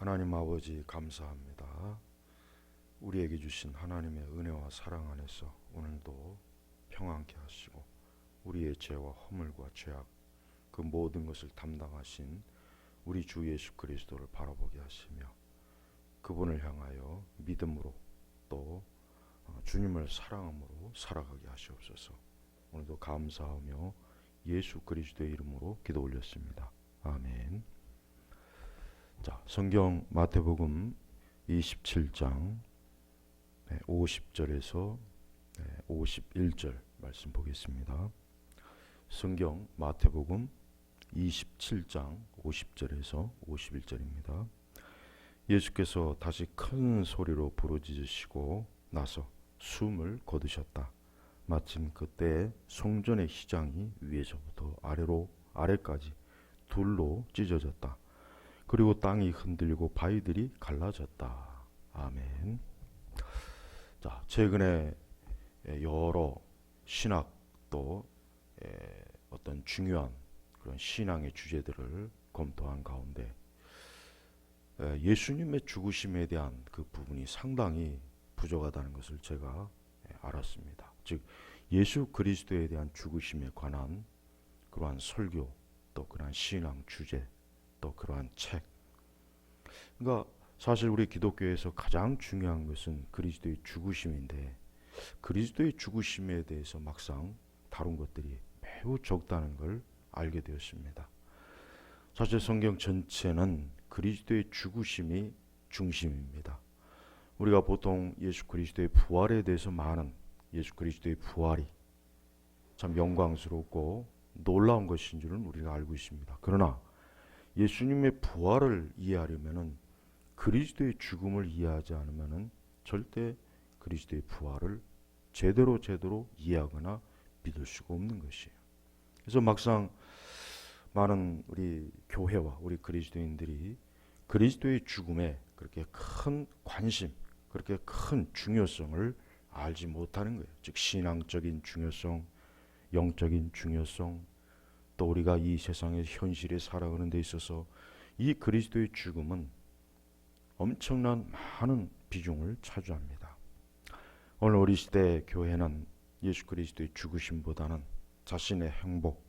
하나님 아버지 감사합니다. 우리에게 주신 하나님의 은혜와 사랑 안에서 오늘도 평안케 하시고 우리의 죄와 허물과 죄악 그 모든 것을 담당하신 우리 주 예수 그리스도를 바라보게 하시며 그분을 향하여 믿음으로 또 주님을 사랑함으로 살아가게 하시옵소서. 오늘도 감사하며 예수 그리스도의 이름으로 기도 올렸습니다. 아멘. 자, 성경 마태복음 27장 50절에서 51절 말씀 보겠습니다. 성경 마태복음 27장 50절에서 51절입니다. 예수께서 다시 큰 소리로 부르짖으시고 나서 숨을 거두셨다. 마침 그때 성전의 휘장이 위에서부터 아래까지 둘로 찢어졌다. 그리고 땅이 흔들리고 바위들이 갈라졌다. 아멘. 자, 최근에 여러 신학 또 어떤 중요한 그런 신앙의 주제들을 검토한 가운데 예수님의 죽으심에 대한 그 부분이 상당히 부족하다는 것을 제가 알았습니다. 즉 예수 그리스도에 대한 죽으심에 관한 그러한 설교 또 그러한 신앙 주제 또 그러한 책. 그러니까 사실 우리 기독교에서 가장 중요한 것은 그리스도의 죽으심인데 그리스도의 죽으심에 대해서 막상 다룬 것들이 매우 적다는 걸 알게 되었습니다. 사실 성경 전체는 그리스도의 죽으심이 중심입니다. 우리가 보통 예수 그리스도의 부활에 대해서 많은 예수 그리스도의 부활이 참 영광스럽고 놀라운 것인 줄은 우리가 알고 있습니다. 그러나 예수님의 부활을 이해하려면은 그리스도의 죽음을 이해하지 않으면은 절대 그리스도의 부활을 제대로 이해하거나 믿을 수가 없는 것이에요. 그래서 막상 많은 우리 교회와 우리 그리스도인들이 그리스도의 죽음에 그렇게 큰 관심, 그렇게 큰 중요성을 알지 못하는 거예요. 즉 신앙적인 중요성, 영적인 중요성, 또 우리가 이 세상의 현실에 살아가는 데 있어서 이 그리스도의 죽음은 엄청난 많은 비중을 차지합니다. 오늘 우리 시대 교회는 예수 그리스도의 죽으심보다는 자신의 행복,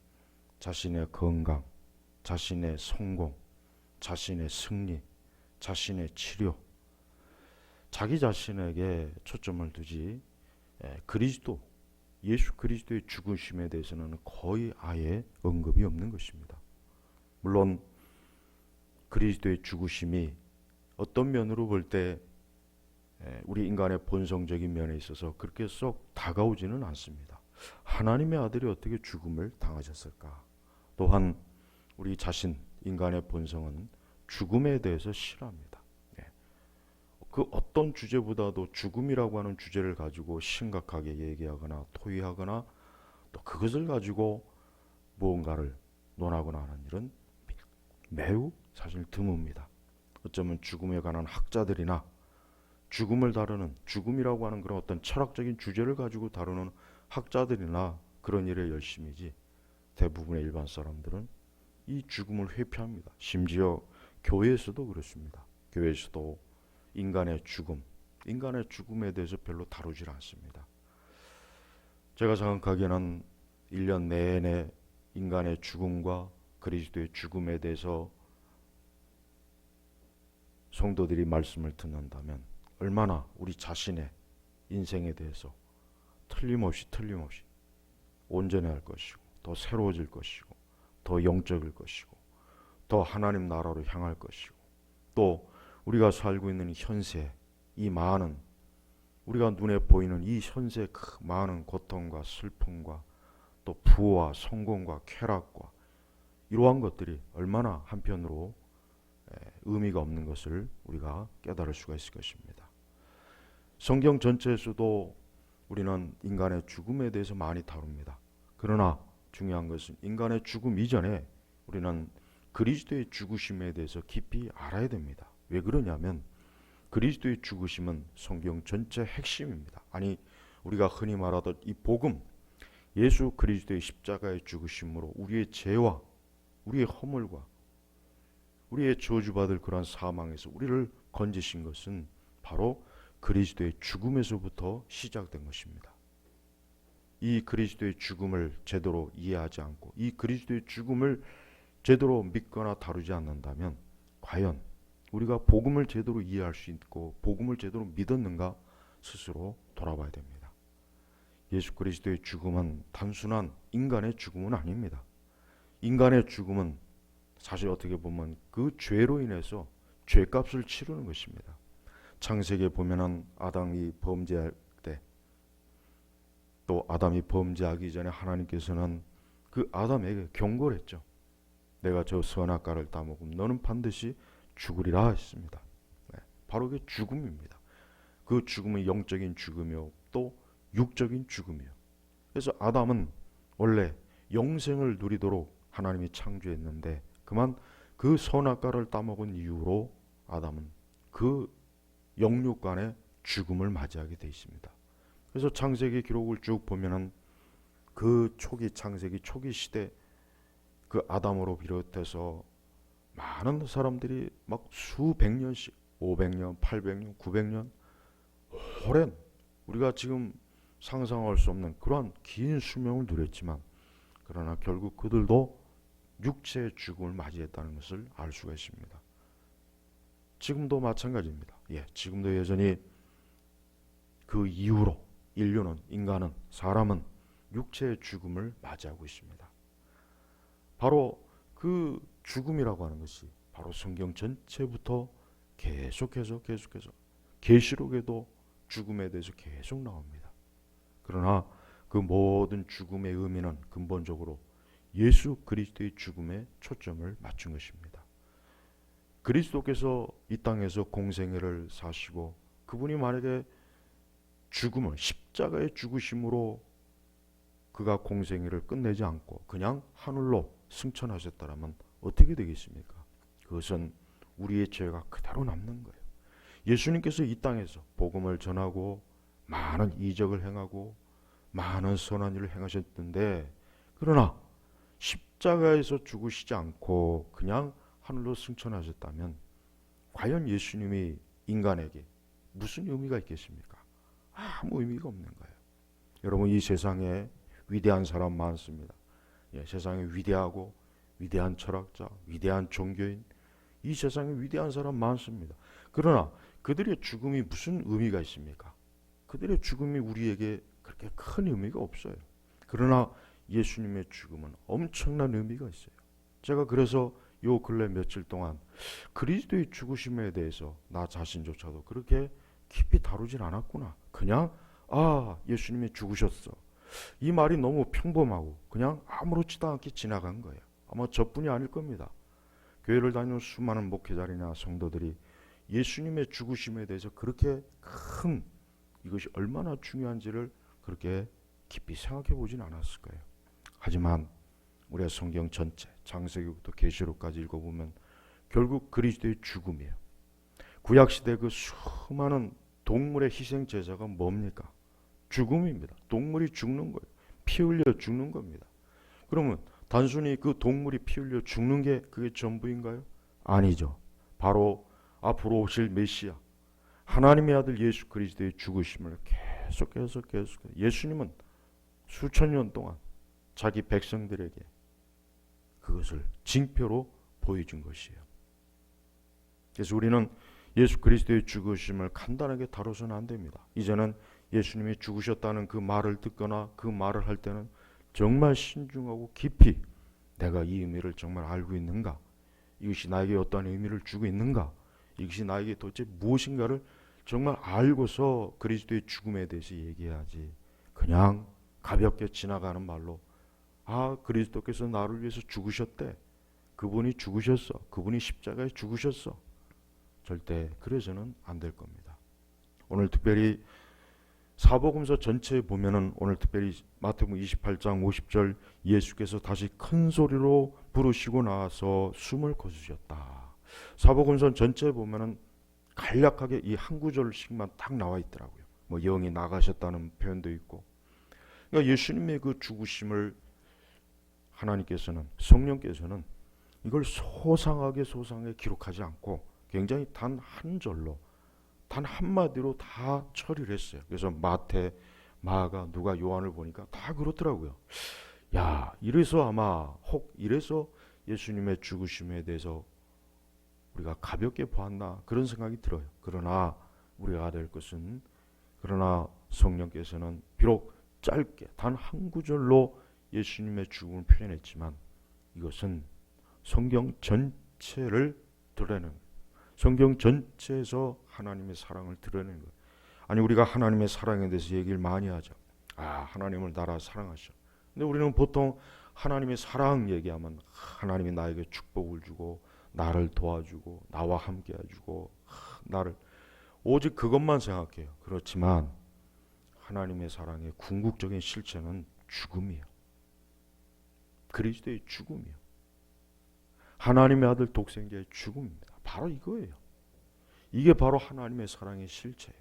자신의 건강, 자신의 성공, 자신의 승리, 자신의 치료, 자기 자신에게 초점을 두지 그리스도, 예수 그리스도의 죽으심에 대해서는 거의 아예 언급이 없는 것입니다. 물론 그리스도의 죽으심이 어떤 면으로 볼 때 우리 인간의 본성적인 면에 있어서 그렇게 썩 다가오지는 않습니다. 하나님의 아들이 어떻게 죽음을 당하셨을까? 또한 우리 자신 인간의 본성은 죽음에 대해서 싫어합니다. 그 어떤 주제보다도 죽음이라고 하는 주제를 가지고 심각하게 얘기하거나 토의하거나 또 그것을 가지고 무언가를 논하거나 하는 일은 매우 사실 드뭅니다. 어쩌면 죽음에 관한 학자들이나 죽음을 다루는 죽음이라고 하는 그런 어떤 철학적인 주제를 가지고 다루는 학자들이나 그런 일에 열심이지 대부분의 일반 사람들은 이 죽음을 회피합니다. 심지어 교회에서도 그렇습니다. 교회에서도 인간의 죽음에 대해서 별로 다루질 않습니다. 제가 생각하기에는 1년 내내 인간의 죽음과 그리스도의 죽음에 대해서 성도들이 말씀을 듣는다면 얼마나 우리 자신의 인생에 대해서 틀림없이 온전해할 것이고 더 새로워질 것이고 더 영적일 것이고 더 하나님 나라로 향할 것이고 또 우리가 살고 있는 현세 이 많은 우리가 눈에 보이는 이 현세 그 많은 고통과 슬픔과 또 부와 성공과 쾌락과 이러한 것들이 얼마나 한편으로 의미가 없는 것을 우리가 깨달을 수가 있을 것입니다. 성경 전체에서도 우리는 인간의 죽음에 대해서 많이 다룹니다. 그러나 중요한 것은 인간의 죽음 이전에 우리는 그리스도의 죽으심에 대해서 깊이 알아야 됩니다. 왜 그러냐면 그리스도의 죽으심은 성경 전체 핵심입니다. 아니 우리가 흔히 말하던 이 복음 예수 그리스도의 십자가의 죽으심으로 우리의 죄와 우리의 허물과 우리의 저주받을 그러한 사망에서 우리를 건지신 것은 바로 그리스도의 죽음에서부터 시작된 것입니다. 이 그리스도의 죽음을 제대로 이해하지 않고 이 그리스도의 죽음을 제대로 믿거나 다루지 않는다면 과연 우리가 복음을 제대로 이해할 수 있고 복음을 제대로 믿었는가 스스로 돌아봐야 됩니다. 예수 그리스도의 죽음은 단순한 인간의 죽음은 아닙니다. 인간의 죽음은 사실 어떻게 보면 그 죄로 인해서 죄값을 치르는 것입니다. 창세기에 보면은 아담이 범죄할 때, 또 아담이 범죄하기 전에 하나님께서는 그 아담에게 경고를 했죠. 내가 저 선악과를 따먹으면 너는 반드시 죽으리라 했습니다. 네, 바로 그게 죽음입니다. 그 죽음은 영적인 죽음이요 또 육적인 죽음이요. 그래서 아담은 원래 영생을 누리도록 하나님이 창조했는데 그만 그 선악과를 따먹은 이후로 아담은 그 영육간의 죽음을 맞이하게 되어 있습니다. 그래서 창세기 기록을 쭉 보면은 그 초기 창세기 초기 시대 그 아담으로 비롯해서 많은 사람들이 막 수백 년씩 500년, 800년, 900년 오랜 우리가 지금 상상할 수 없는 그러한 긴 수명을 누렸지만 그러나 결국 그들도 육체의 죽음을 맞이했다는 것을 알 수가 있습니다. 지금도 마찬가지입니다. 지금도 여전히 그 이후로 인류는 인간은 사람은 육체의 죽음을 맞이하고 있습니다. 바로 그 죽음이라고 하는 것이 바로 성경 전체부터 계속해서 계시록에도 죽음에 대해서 계속 나옵니다. 그러나 그 모든 죽음의 의미는 근본적으로 예수 그리스도의 죽음에 초점을 맞춘 것입니다. 그리스도께서 이 땅에서 공생애를 사시고 그분이 만약에 죽음을 십자가의 죽으심으로 그가 공생애를 끝내지 않고 그냥 하늘로 승천하셨다면 어떻게 되겠습니까? 그것은 우리의 죄가 그대로 남는 거예요. 예수님께서 이 땅에서 복음을 전하고 많은 이적을 행하고 많은 선한 일을 행하셨는데 그러나 십자가에서 죽으시지 않고 그냥 하늘로 승천하셨다면 과연 예수님이 인간에게 무슨 의미가 있겠습니까? 아무 의미가 없는 거예요. 여러분 이 세상에 위대한 사람 많습니다. 세상에 위대하고 위대한 철학자, 위대한 종교인 이 세상에 위대한 사람 많습니다. 그러나 그들의 죽음이 무슨 의미가 있습니까? 그들의 죽음이 우리에게 그렇게 큰 의미가 없어요. 그러나 예수님의 죽음은 엄청난 의미가 있어요. 제가 그래서 요 근래 며칠 동안 그리스도의 죽으심에 대해서 나 자신조차도 그렇게 깊이 다루진 않았구나. 그냥 예수님이 죽으셨어. 이 말이 너무 평범하고 그냥 아무렇지도 않게 지나간 거예요. 아마 저뿐이 아닐 겁니다. 교회를 다니는 수많은 목회자리나 성도들이 예수님의 죽으심에 대해서 그렇게 큰 이것이 얼마나 중요한지를 그렇게 깊이 생각해 보진 않았을 거예요. 하지만 우리가 성경 전체 창세기부터 계시록까지 읽어보면 결국 그리스도의 죽음이에요. 구약시대 그 수많은 동물의 희생 제사가 뭡니까? 죽음입니다. 동물이 죽는 거예요. 피 흘려 죽는 겁니다. 그러면 단순히 그 동물이 피 흘려 죽는 게 그게 전부인가요? 아니죠. 바로 앞으로 오실 메시아 하나님의 아들 예수 그리스도의 죽으심을 계속해서 예수님은 수천 년 동안 자기 백성들에게 그것을 징표로 보여준 것이에요. 그래서 우리는 예수 그리스도의 죽으심을 간단하게 다뤄서는 안 됩니다. 이제는 예수님이 죽으셨다는 그 말을 듣거나 그 말을 할 때는 정말 신중하고 깊이 내가 이 의미를 정말 알고 있는가? 이것이 나에게 어떤 의미를 주고 있는가? 이것이 나에게 도대체 무엇인가를 정말 알고서 그리스도의 죽음에 대해서 얘기해야지. 그냥 가볍게 지나가는 말로 그리스도께서 나를 위해서 죽으셨대. 그분이 죽으셨어. 그분이 십자가에 죽으셨어. 절대 그래서는 안 될 겁니다. 오늘 특별히 사복음서 전체에 보면은 오늘 특별히 마태복음 28장 50절 예수께서 다시 큰 소리로 부르시고 나서 숨을 거두셨다. 사복음서 전체에 보면은 간략하게 이 한 구절씩만 딱 나와 있더라고요. 뭐 영이 나가셨다는 표현도 있고. 그러니까 예수님의 그 죽으심을 하나님께서는 성령께서는 이걸 소상하게 기록하지 않고 굉장히 단 한 절로, 단 한마디로 다 처리를 했어요. 그래서 마태, 마가, 누가, 요한을 보니까 다 그렇더라고요. 야, 이래서 이래서 예수님의 죽으심에 대해서 우리가 가볍게 보았나 그런 생각이 들어요. 그러나 우리가 될 것은, 그러나 성령께서는 비록 짧게 단 한 구절로 예수님의 죽음을 표현했지만 이것은 성경 전체를 드러내는, 성경 전체에서 하나님의 사랑을 드러내는 거예요. 아니, 우리가 하나님의 사랑에 대해서 얘기를 많이 하죠. 하나님을 나라 사랑하셔. 근데 우리는 보통 하나님의 사랑 얘기하면 하나님이 나에게 축복을 주고 나를 도와주고 나와 함께 해주고 나를, 오직 그것만 생각해요. 그렇지만 하나님의 사랑의 궁극적인 실체는 죽음이에요. 그리스도의 죽음이에요. 하나님의 아들 독생자의 죽음입니다. 바로 이거예요. 이게 바로 하나님의 사랑의 실체예요.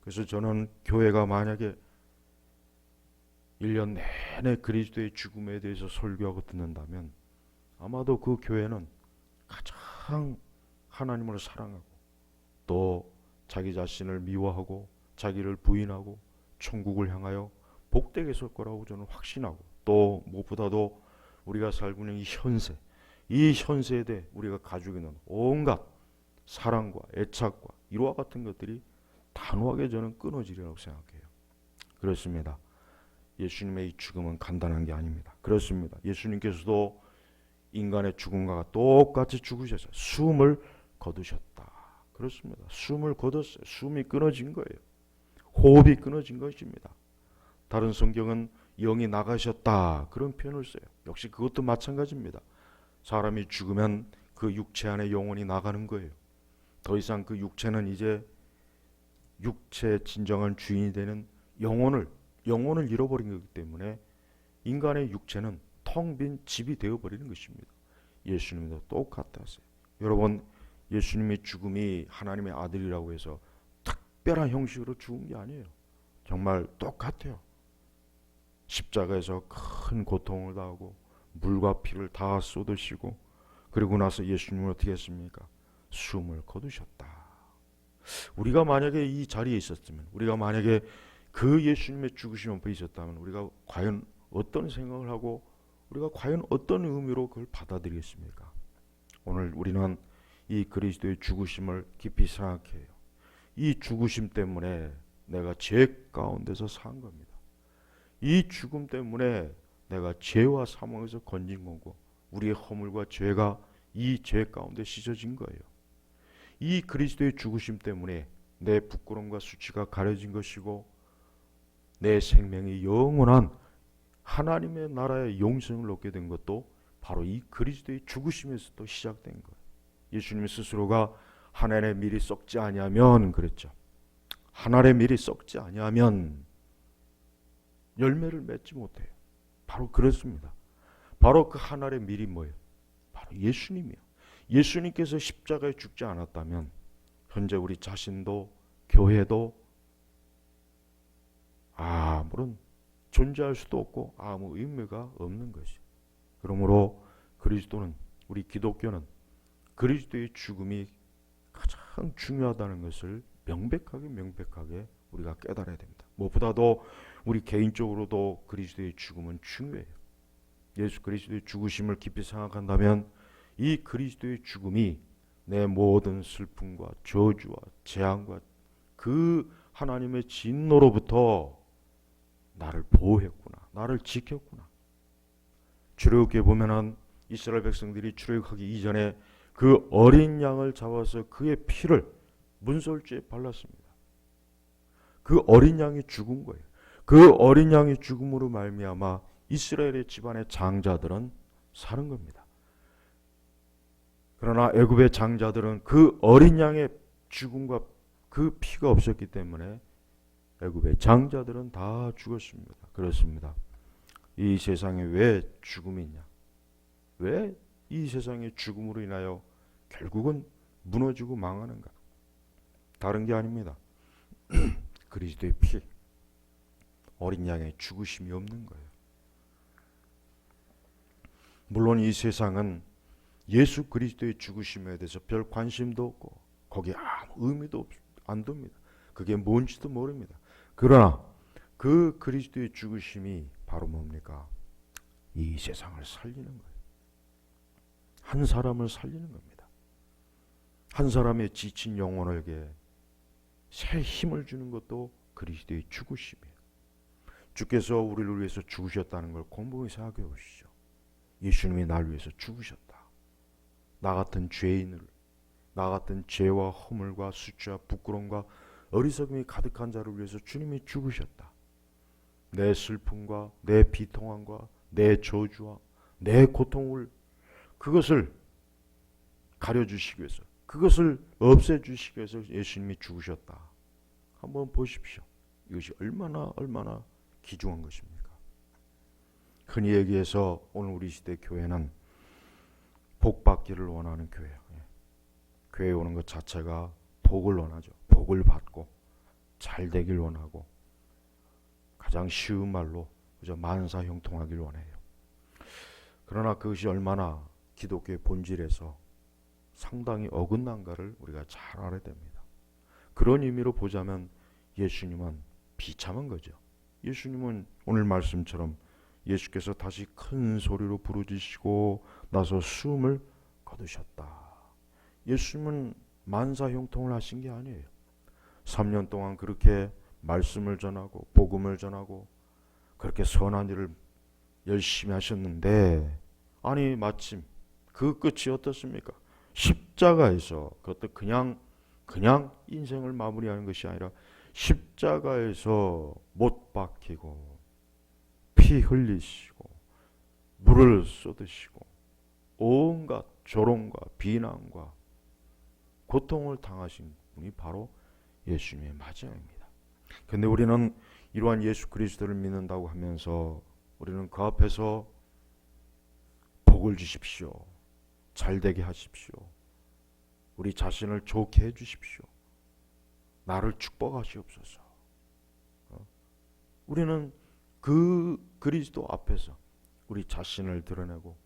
그래서 저는 교회가 만약에 1년 내내 그리스도의 죽음에 대해서 설교하고 듣는다면 아마도 그 교회는 가장 하나님을 사랑하고 또 자기 자신을 미워하고 자기를 부인하고 천국을 향하여 복되게 설 거라고 저는 확신하고, 또 무엇보다도 우리가 살고 있는 이 현세에 대해 우리가 가지고 있는 온갖 사랑과 애착과 이와 같은 것들이 단호하게 저는 끊어지리라고 생각해요. 그렇습니다. 예수님의 이 죽음은 간단한 게 아닙니다. 그렇습니다. 예수님께서도 인간의 죽음과 똑같이 죽으셔서 숨을 거두셨다. 그렇습니다. 숨을 거뒀어요. 숨이 끊어진 거예요. 호흡이 끊어진 것입니다. 다른 성경은 영이 나가셨다 그런 표현을 써요. 역시 그것도 마찬가지입니다. 사람이 죽으면 그 육체 안에 영혼이 나가는 거예요. 더 이상 그 육체는 이제 육체의 진정한 주인이 되는 영혼을 잃어버린 거기 때문에 인간의 육체는 텅 빈 집이 되어버리는 것입니다. 예수님도 똑같았어요. 여러분, 예수님의 죽음이 하나님의 아들이라고 해서 특별한 형식으로 죽은 게 아니에요. 정말 똑같아요. 십자가에서 큰 고통을 당하고 물과 피를 다 쏟으시고, 그리고 나서 예수님은 어떻게 했습니까? 숨을 거두셨다. 우리가 만약에 이 자리에 있었으면, 우리가 만약에 그 예수님의 죽으심 옆에 있었다면 우리가 과연 어떤 생각을 하고 우리가 과연 어떤 의미로 그걸 받아들이겠습니까? 오늘 우리는 이 그리스도의 죽으심을 깊이 생각해요. 이 죽으심 때문에 내가 죄 가운데서 산 겁니다. 이 죽음 때문에 내가 죄와 사망에서 건진 거고 우리의 허물과 죄가 이 죄 가운데 씻어진 거예요. 이 그리스도의 죽으심 때문에 내 부끄러움과 수치가 가려진 것이고 내 생명이 영원한 하나님의 나라의 영생을 얻게 된 것도 바로 이 그리스도의 죽으심에서 또 시작된 거예요. 예수님 스스로가 한 알의 밀이 썩지 아니하면 그랬죠. 한 알의 밀이 썩지 아니하면 열매를 맺지 못해요. 바로 그렇습니다. 바로 그 한 알의 밀이 뭐예요? 바로 예수님이에요. 예수님께서 십자가에 죽지 않았다면 현재 우리 자신도 교회도 아무런 존재할 수도 없고 아무 의미가 없는 것이. 그러므로 그리스도는, 우리 기독교는 그리스도의 죽음이 가장 중요하다는 것을 명백하게 우리가 깨달아야 됩니다. 무엇보다도 우리 개인적으로도 그리스도의 죽음은 중요해요. 예수 그리스도의 죽으심을 깊이 생각한다면 이 그리스도의 죽음이 내 모든 슬픔과 저주와 재앙과 그 하나님의 진노로부터 나를 보호했구나, 나를 지켰구나. 출애굽기에 보면은 이스라엘 백성들이 출애굽하기 이전에 그 어린 양을 잡아서 그의 피를 문설주에 발랐습니다. 그 어린 양이 죽은 거예요. 그 어린 양이 죽음으로 말미암아 이스라엘의 집안의 장자들은 사는 겁니다. 그러나 애굽의 장자들은 그 어린 양의 죽음과 그 피가 없었기 때문에 애굽의 장자들은 다 죽었습니다. 그렇습니다. 이 세상에 왜 죽음이 있냐? 왜 이 세상의 죽음으로 인하여 결국은 무너지고 망하는가? 다른 게 아닙니다. 그리스도의 피, 어린 양의 죽으심이 없는 거예요. 물론 이 세상은 예수 그리스도의 죽으심에 대해서 별 관심도 없고 거기에 아무 의미도 안 둡니다. 그게 뭔지도 모릅니다. 그러나 그 그리스도의 죽으심이 바로 뭡니까? 이 세상을 살리는 거예요. 한 사람을 살리는 겁니다. 한 사람의 지친 영혼에게 새 힘을 주는 것도 그리스도의 죽으심이에요. 주께서 우리를 위해서 죽으셨다는 걸 곰곰이 생각해 보시죠. 예수님이 나를 위해서 죽으셨다. 나 같은 죄인을, 나 같은 죄와 허물과 수치와 부끄러움과 어리석음이 가득한 자를 위해서 주님이 죽으셨다. 내 슬픔과 내 비통함과 내 저주와 내 고통을, 그것을 가려주시기 위해서, 그것을 없애주시기 위해서 예수님이 죽으셨다. 한번 보십시오. 이것이 얼마나 귀중한 것입니까? 흔히 얘기해서 오늘 우리 시대 교회는 복 받기를 원하는 교회예요. 교회에 오는 것 자체가 복을 원하죠. 복을 받고 잘 되길 원하고 가장 쉬운 말로 그저 만사형통하길 원해요. 그러나 그것이 얼마나 기독교의 본질에서 상당히 어긋난가를 우리가 잘 알아야 됩니다. 그런 의미로 보자면 예수님은 비참한 거죠. 예수님은 오늘 말씀처럼 예수께서 다시 큰 소리로 부르짖으시고 나서 숨을 거두셨다. 예수님은 만사형통을 하신 게 아니에요. 3년 동안 그렇게 말씀을 전하고 복음을 전하고 그렇게 선한 일을 열심히 하셨는데, 아니 마침 그 끝이 어떻습니까? 십자가에서, 그것도 그냥 인생을 마무리하는 것이 아니라 십자가에서 못 박히고 피 흘리시고 물을 쏟으시고 온갖 조롱과 비난과 고통을 당하신 분이 바로 예수님의 마지막입니다. 그런데 우리는 이러한 예수 그리스도를 믿는다고 하면서 우리는 그 앞에서 복을 주십시오, 잘되게 하십시오, 우리 자신을 좋게 해주십시오, 나를 축복하시옵소서. 우리는 그 그리스도 앞에서 우리 자신을 드러내고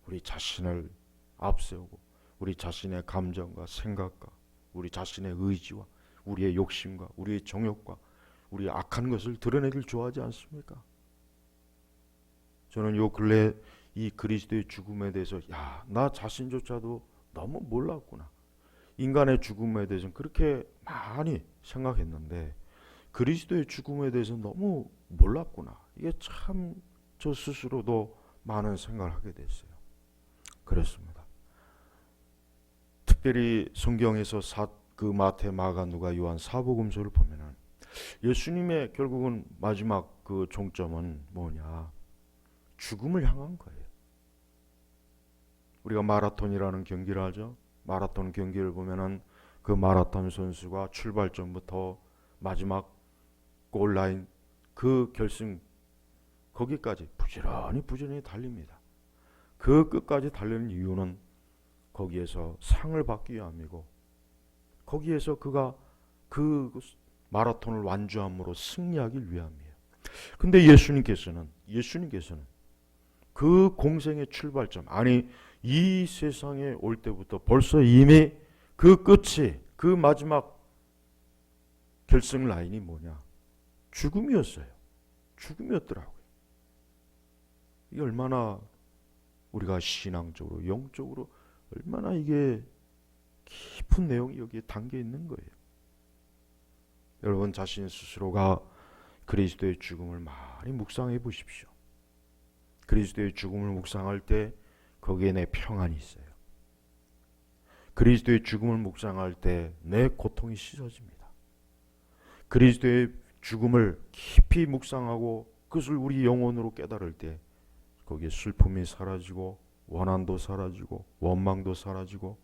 우리 자신을 앞세우고 우리 자신의 감정과 생각과 우리 자신의 의지와 우리의 욕심과 우리의 정욕과 우리의 악한 것을 드러내길 좋아하지 않습니까? 저는 요 근래 이 그리스도의 죽음에 대해서 나 자신조차도 너무 몰랐구나. 인간의 죽음에 대해서는 그렇게 많이 생각했는데 그리스도의 죽음에 대해서 너무 몰랐구나. 이게 참 저 스스로도 많은 생각을 하게 됐어요. 그렇습니다. 특별히 성경에서 그 마태, 마가, 누가, 요한 사복음서를 보면은 예수님의 결국은 마지막 그 종점은 뭐냐? 죽음을 향한 거예요. 우리가 마라톤이라는 경기를 하죠. 마라톤 경기를 보면은 그 마라톤 선수가 출발점부터 마지막 골라인 그 결승 거기까지 부지런히 달립니다. 그 끝까지 달리는 이유는 거기에서 상을 받기 위함이고 거기에서 그가 그 마라톤을 완주함으로 승리하기 위함이에요. 근데 예수님께서는 그 공생의 출발점, 아니 이 세상에 올 때부터 벌써 이미 그 끝이, 그 마지막 결승 라인이 뭐냐? 죽음이었어요. 죽음이었더라고요. 이게 얼마나 우리가 신앙적으로, 영적으로 얼마나 이게 깊은 내용이 여기에 담겨 있는 거예요. 여러분 자신 스스로가 그리스도의 죽음을 많이 묵상해 보십시오. 그리스도의 죽음을 묵상할 때 거기에 내 평안이 있어요. 그리스도의 죽음을 묵상할 때 내 고통이 씻어집니다. 그리스도의 죽음을 깊이 묵상하고 그것을 우리 영혼으로 깨달을 때 거기에 슬픔이 사라지고 원한도 사라지고 원망도 사라지고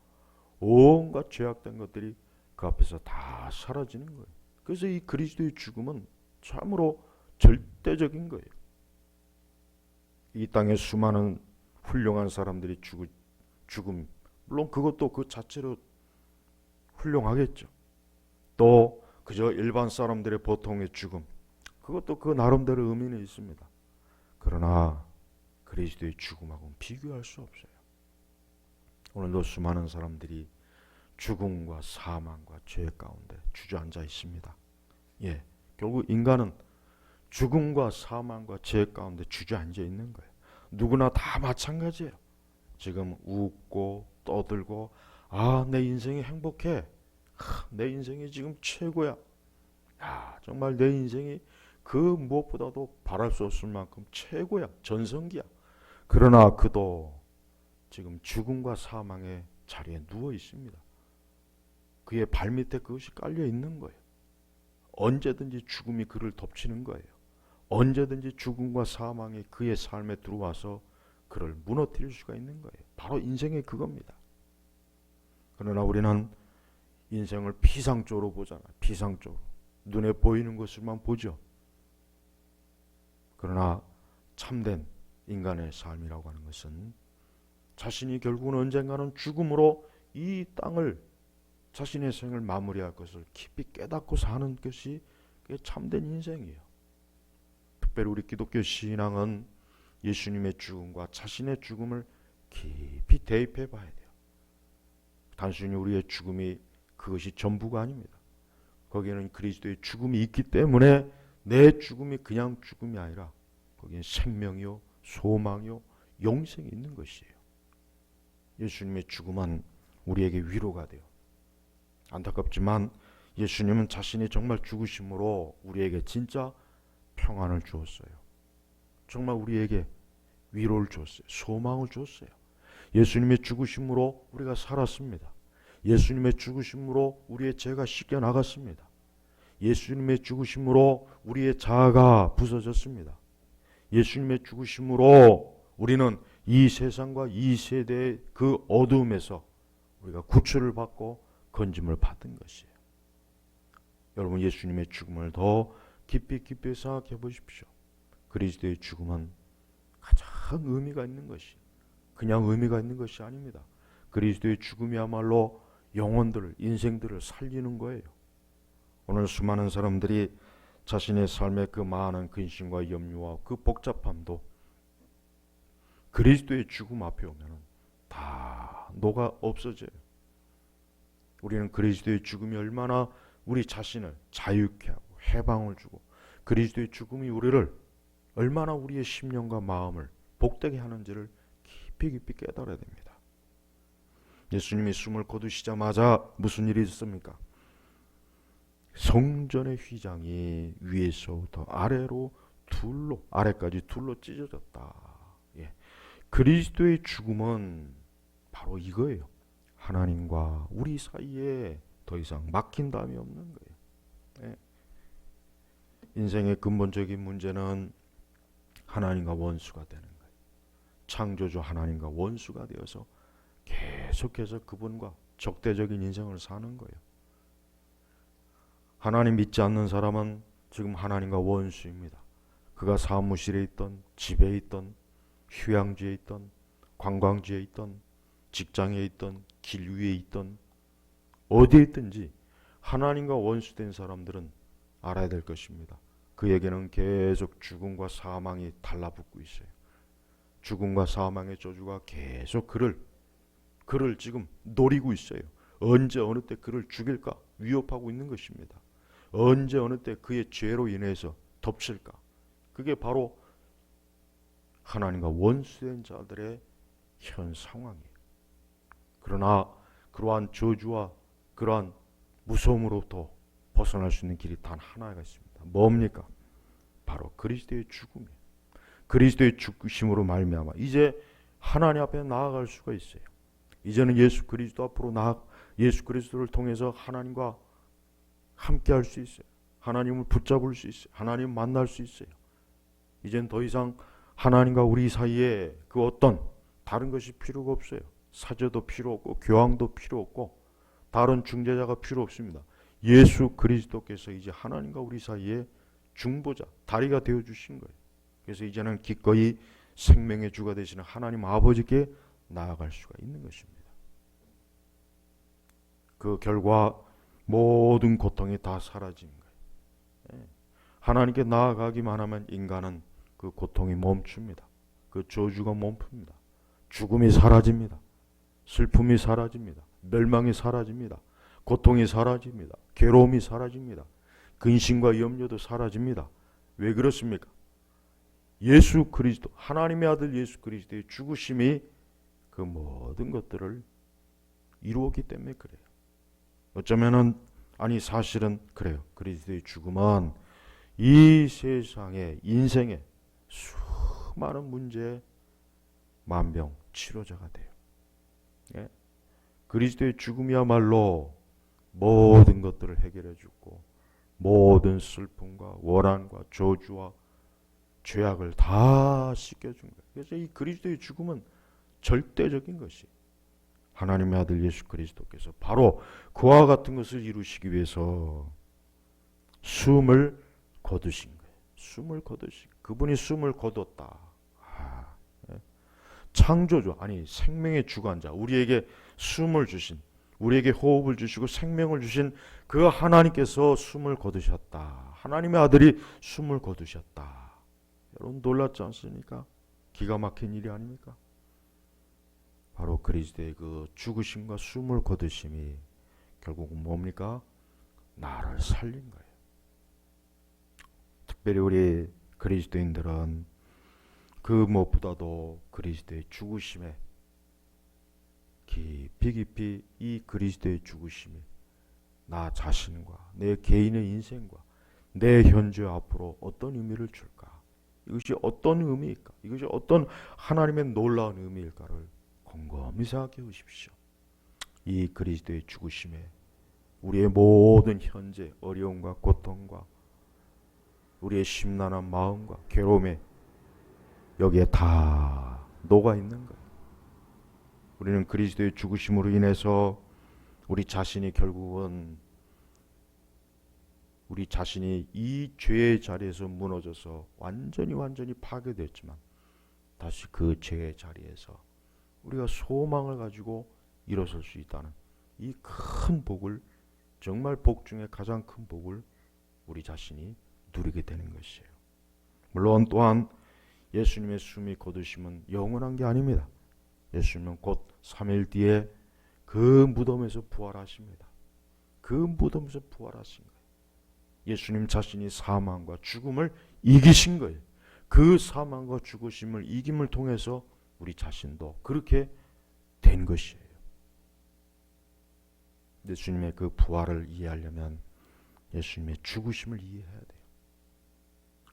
온갖 죄악된 것들이 그 앞에서 다 사라지는 거예요. 그래서 이 그리스도의 죽음은 참으로 절대적인 거예요. 이 땅에 수많은 훌륭한 사람들이 죽음, 물론 그것도 그 자체로 훌륭하겠죠. 또 그저 일반 사람들의 보통의 죽음, 그것도 그 나름대로 의미는 있습니다. 그러나 그리스도의 죽음하고는 비교할 수 없어요. 오늘도 수많은 사람들이 죽음과 사망과 죄 가운데 주저앉아 있습니다. 예, 결국 인간은 죽음과 사망과 죄 가운데 주저앉아 있는 거예요. 누구나 다 마찬가지예요. 지금 웃고 떠들고 내 인생이 행복해. 내 인생이 지금 최고야. 정말 내 인생이 그 무엇보다도 바랄 수 없을 만큼 최고야. 전성기야. 그러나 그도 지금 죽음과 사망의 자리에 누워 있습니다. 그의 발밑에 그것이 깔려 있는 거예요. 언제든지 죽음이 그를 덮치는 거예요. 언제든지 죽음과 사망이 그의 삶에 들어와서 그를 무너뜨릴 수가 있는 거예요. 바로 인생의 그겁니다. 그러나 우리는 인생을 피상적으로 보잖아요. 피상적으로. 눈에 보이는 것을만 보죠. 그러나 참된 인간의 삶이라고 하는 것은 자신이 결국은 언젠가는 죽음으로 이 땅을 자신의 생을 마무리할 것을 깊이 깨닫고 사는 것이 그게 참된 인생이에요. 특별히 우리 기독교 신앙은 예수님의 죽음과 자신의 죽음을 깊이 대입해 봐야 돼요. 단순히 우리의 죽음이 그것이 전부가 아닙니다. 거기에는 그리스도의 죽음이 있기 때문에 내 죽음이 그냥 죽음이 아니라 거기에 생명이요, 소망이요, 영생이 있는 것이에요. 예수님의 죽음은 우리에게 위로가 돼요. 안타깝지만 예수님은 자신이 정말 죽으심으로 우리에게 진짜 평안을 주었어요. 정말 우리에게 위로를 주었어요. 소망을 주었어요. 예수님의 죽으심으로 우리가 살았습니다. 예수님의 죽으심으로 우리의 죄가 씻겨 나갔습니다. 예수님의 죽으심으로 우리의 자아가 부서졌습니다. 예수님의 죽으심으로 우리는 이 세상과 이 세대의 그 어두움에서 우리가 구출을 받고 건짐을 받은 것이에요. 여러분, 예수님의 죽음을 더 깊이 생각해 보십시오. 그리스도의 죽음은 가장 의미가 있는 것이 그냥 의미가 있는 것이 아닙니다. 그리스도의 죽음이야말로 영혼들을, 인생들을 살리는 거예요. 오늘 수많은 사람들이 자신의 삶의 그 많은 근심과 염려와 그 복잡함도 그리스도의 죽음 앞에 오면 다 녹아 없어져요. 우리는 그리스도의 죽음이 얼마나 우리 자신을 자유케 하고 해방을 주고 그리스도의 죽음이 우리를 얼마나 우리의 심령과 마음을 복되게 하는지를 깊이 깨달아야 됩니다. 예수님이 숨을 거두시자마자 무슨 일이 있었습니까? 성전의 휘장이 위에서부터 아래까지 둘로 찢어졌다. 예. 그리스도의 죽음은 바로 이거예요. 하나님과 우리 사이에 더 이상 막힌 담이 없는 거예요. 예. 인생의 근본적인 문제는 하나님과 원수가 되는 거예요. 창조주 하나님과 원수가 되어서 계속해서 그분과 적대적인 인생을 사는 거예요. 하나님 믿지 않는 사람은 지금 하나님과 원수입니다. 그가 사무실에 있던, 집에 있던, 휴양지에 있던, 관광지에 있던, 직장에 있던, 길 위에 있던, 어디에 있든지 하나님과 원수된 사람들은 알아야 될 것입니다. 그에게는 계속 죽음과 사망이 달라붙고 있어요. 죽음과 사망의 저주가 계속 그를 지금 노리고 있어요. 언제 어느 때 그를 죽일까 위협하고 있는 것입니다. 언제 어느 때 그의 죄로 인해서 덮칠까. 그게 바로 하나님과 원수된 자들의 현 상황이에요. 그러나 그러한 저주와 그러한 무서움으로부터 벗어날 수 있는 길이 단 하나가 있습니다. 뭡니까? 바로 그리스도의 죽음이에요. 그리스도의 죽으심으로 말미암아 이제 하나님 앞에 나아갈 수가 있어요. 이제는 예수 그리스도 앞으로 예수 그리스도를 통해서 하나님과 함께 할 수 있어요. 하나님을 붙잡을 수 있어요. 하나님을 만날 수 있어요. 이젠 더 이상 하나님과 우리 사이에 그 어떤 다른 것이 필요가 없어요. 사제도 필요 없고 교황도 필요 없고 다른 중재자가 필요 없습니다. 예수 그리스도께서 이제 하나님과 우리 사이에 중보자, 다리가 되어주신 거예요. 그래서 이제는 기꺼이 생명의 주가 되시는 하나님 아버지께 나아갈 수가 있는 것입니다. 그 결과 모든 고통이 다 사라진 거예요. 하나님께 나아가기만 하면 인간은 그 고통이 멈춥니다. 그 저주가 멈춥니다. 죽음이 사라집니다. 슬픔이 사라집니다. 멸망이 사라집니다. 고통이 사라집니다. 괴로움이 사라집니다. 근심과 염려도 사라집니다. 왜 그렇습니까? 예수 그리스도, 하나님의 아들 예수 그리스도의 죽으심이 그 모든 것들을 이루었기 때문에 그래요. 어쩌면은 사실은 그래요. 그리스도의 죽음은 이 세상의 인생의 수많은 문제의 만병 치료자가 돼요. 예? 그리스도의 죽음이야말로 모든 것들을 해결해 주고 모든 슬픔과 원한과 저주와 죄악을 다 씻겨준 거예요. 그래서 이 그리스도의 죽음은 절대적인 것이 하나님의 아들 예수 그리스도께서 바로 그와 같은 것을 이루시기 위해서 숨을 거두신 거예요. 숨을 거두신 그분이 숨을 거뒀다. 창조주 생명의 주관자 우리에게 숨을 주신 우리에게 호흡을 주시고 생명을 주신 그 하나님께서 숨을 거두셨다. 하나님의 아들이 숨을 거두셨다. 여러분 놀랍지 않습니까? 기가 막힌 일이 아닙니까? 바로 그리스도의 그 죽으심과 숨을 거두심이 결국은 뭡니까? 나를 살린 거예요. 특별히 우리 그리스도인들은 그 무엇보다도 그리스도의 죽으심에 깊이 이 그리스도의 죽으심이 나 자신과 내 개인의 인생과 내 현재 앞으로 어떤 의미를 줄까? 이것이 어떤 의미일까? 이것이 어떤 하나님의 놀라운 의미일까를 곰곰이 생각해 보십시오. 이 그리스도의 죽으심에 우리의 모든 현재 어려움과 고통과 우리의 심란한 마음과 괴로움에 여기에 다 녹아 있는 거예요. 우리는 그리스도의 죽으심으로 인해서 우리 자신이 결국은 우리 자신이 이 죄의 자리에서 무너져서 완전히 파괴됐지만 다시 그 죄의 자리에서 우리가 소망을 가지고 일어설 수 있다는 이 큰 복을 정말 복 중에 가장 큰 복을 우리 자신이 누리게 되는 것이에요. 물론 또한 예수님의 숨이 거두심은 영원한 게 아닙니다. 예수님은 곧 3일 뒤에 그 무덤에서 부활하십니다. 그 무덤에서 부활하신 거예요. 예수님 자신이 사망과 죽음을 이기신 거예요. 그 사망과 죽으심을 이김을 통해서 우리 자신도 그렇게 된 것이에요. 예수님의 그 부활을 이해하려면 예수님의 죽으심을 이해해야 돼요.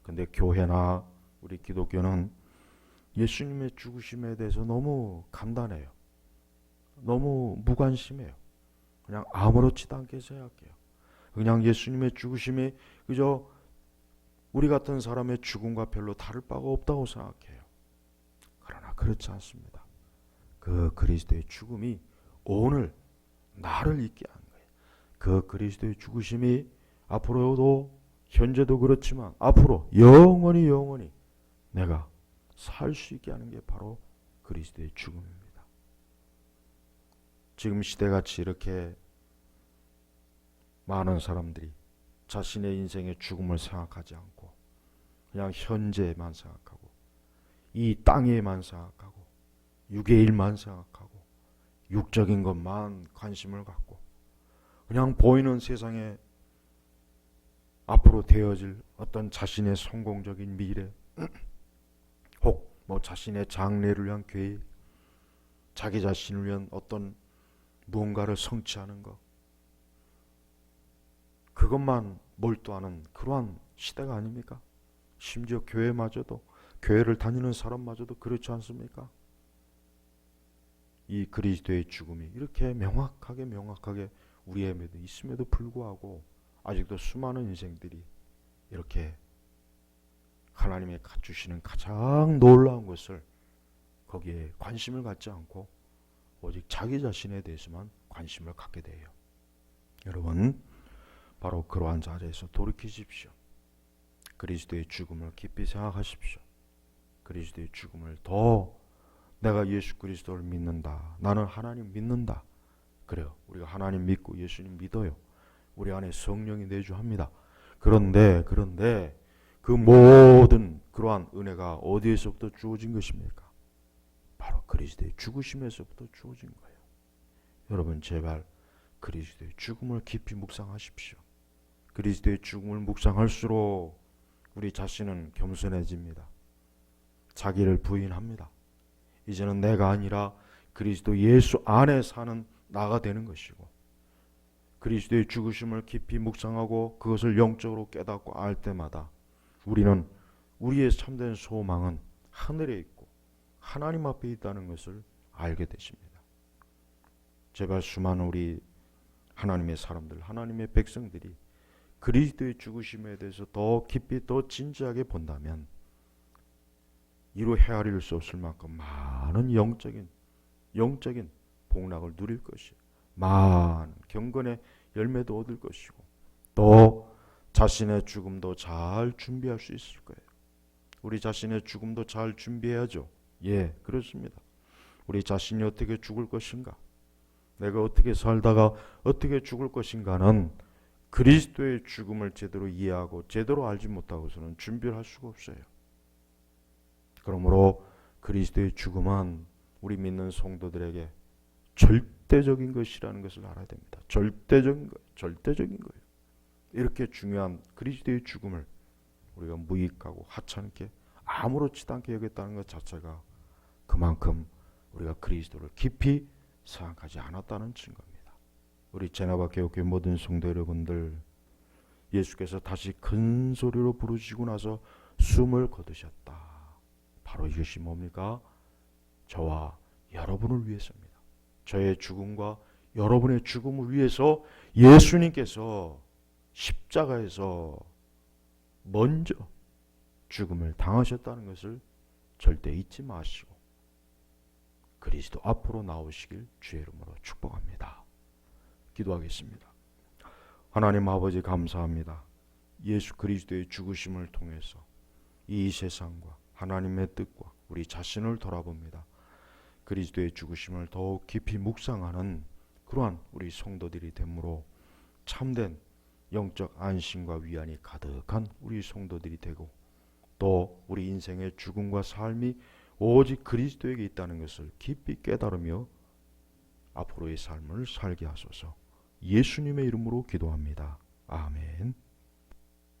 근데 교회나 우리 기독교는 예수님의 죽으심에 대해서 너무 간단해요. 너무 무관심해요. 그냥 아무렇지도 않게 생각해요. 그냥 예수님의 죽으심이 그저 우리 같은 사람의 죽음과 별로 다를 바가 없다고 생각해요. 그러나 그렇지 않습니다. 그 그리스도의 죽음이 오늘 나를 있게 한 거예요. 그 그리스도의 죽으심이 앞으로도 현재도 그렇지만 앞으로 영원히 내가 살 수 있게 하는 게 바로 그리스도의 죽음입니다. 지금 시대같이 이렇게 많은 사람들이 자신의 인생의 죽음을 생각하지 않고 그냥 현재만 생각하고 이 땅에만 생각하고 육의 일만 생각하고 육적인 것만 관심을 갖고 그냥 보이는 세상에 앞으로 되어질 어떤 자신의 성공적인 미래 혹 자신의 장래를 위한 계획 자기 자신을 위한 어떤 무언가를 성취하는 것 그것만 몰두하는 그러한 시대가 아닙니까? 심지어 교회마저도 교회를 다니는 사람마저도 그렇지 않습니까? 이 그리스도의 죽음이 이렇게 명확하게 우리에게도 있음에도 불구하고 아직도 수많은 인생들이 이렇게 하나님의 갖추시는 가장 놀라운 것을 거기에 관심을 갖지 않고 오직 자기 자신에 대해서만 관심을 갖게 돼요. 여러분 바로 그러한 자리에서 돌이키십시오. 그리스도의 죽음을 깊이 생각하십시오. 그리스도의 죽음을 더 내가 예수 그리스도를 믿는다. 나는 하나님 믿는다. 그래요. 우리가 하나님 믿고 예수님 믿어요. 우리 안에 성령이 내주합니다. 그런데 그 모든 그러한 은혜가 어디에서부터 주어진 것입니까? 바로 그리스도의 죽으심에서부터 주어진 거예요. 여러분 제발 그리스도의 죽음을 깊이 묵상하십시오. 그리스도의 죽음을 묵상할수록 우리 자신은 겸손해집니다. 자기를 부인합니다. 이제는 내가 아니라 그리스도 예수 안에 사는 나가 되는 것이고, 그리스도의 죽으심을 깊이 묵상하고 그것을 영적으로 깨닫고 알 때마다 우리는 우리의 참된 소망은 하늘에 있고 하나님 앞에 있다는 것을 알게 되십니다. 제발 수많은 우리 하나님의 사람들, 하나님의 백성들이 그리스도의 죽으심에 대해서 더 깊이 더 진지하게 본다면 이루 헤아릴 수 없을 만큼 많은 영적인 복락을 누릴 것이요, 많은 경건의 열매도 얻을 것이고, 또 자신의 죽음도 잘 준비할 수 있을 거예요. 우리 자신의 죽음도 잘 준비해야죠. 예, 그렇습니다. 우리 자신이 어떻게 죽을 것인가, 내가 어떻게 살다가 어떻게 죽을 것인가는 그리스도의 죽음을 제대로 이해하고 제대로 알지 못하고서는 준비를 할 수가 없어요. 그러므로 그리스도의 죽음은 우리 믿는 성도들에게 절대적인 것이라는 것을 알아야 됩니다. 절대적인 거예요. 이렇게 중요한 그리스도의 죽음을 우리가 무익하고 하찮게 아무렇지도 않게 여겼다는 것 자체가 그만큼 우리가 그리스도를 깊이 생각하지 않았다는 증거입니다. 우리 제나바 개혁교회 모든 성도 여러분들, 예수께서 다시 큰 소리로 부르시고 나서 숨을 거두셨다. 바로 이것이 뭡니까? 저와 여러분을 위해서입니다. 저의 죽음과 여러분의 죽음을 위해서 예수님께서 십자가에서 먼저 죽음을 당하셨다는 것을 절대 잊지 마시고 그리스도 앞으로 나오시길 주의 이름으로 축복합니다. 기도하겠습니다. 하나님 아버지, 감사합니다. 예수 그리스도의 죽으심을 통해서 이 세상과 하나님의 뜻과 우리 자신을 돌아봅니다. 그리스도의 죽으심을 더욱 깊이 묵상하는 그러한 우리 성도들이 되므로 참된 영적 안심과 위안이 가득한 우리 성도들이 되고, 또 우리 인생의 죽음과 삶이 오직 그리스도에게 있다는 것을 깊이 깨달으며 앞으로의 삶을 살게 하소서. 예수님의 이름으로 기도합니다. 아멘.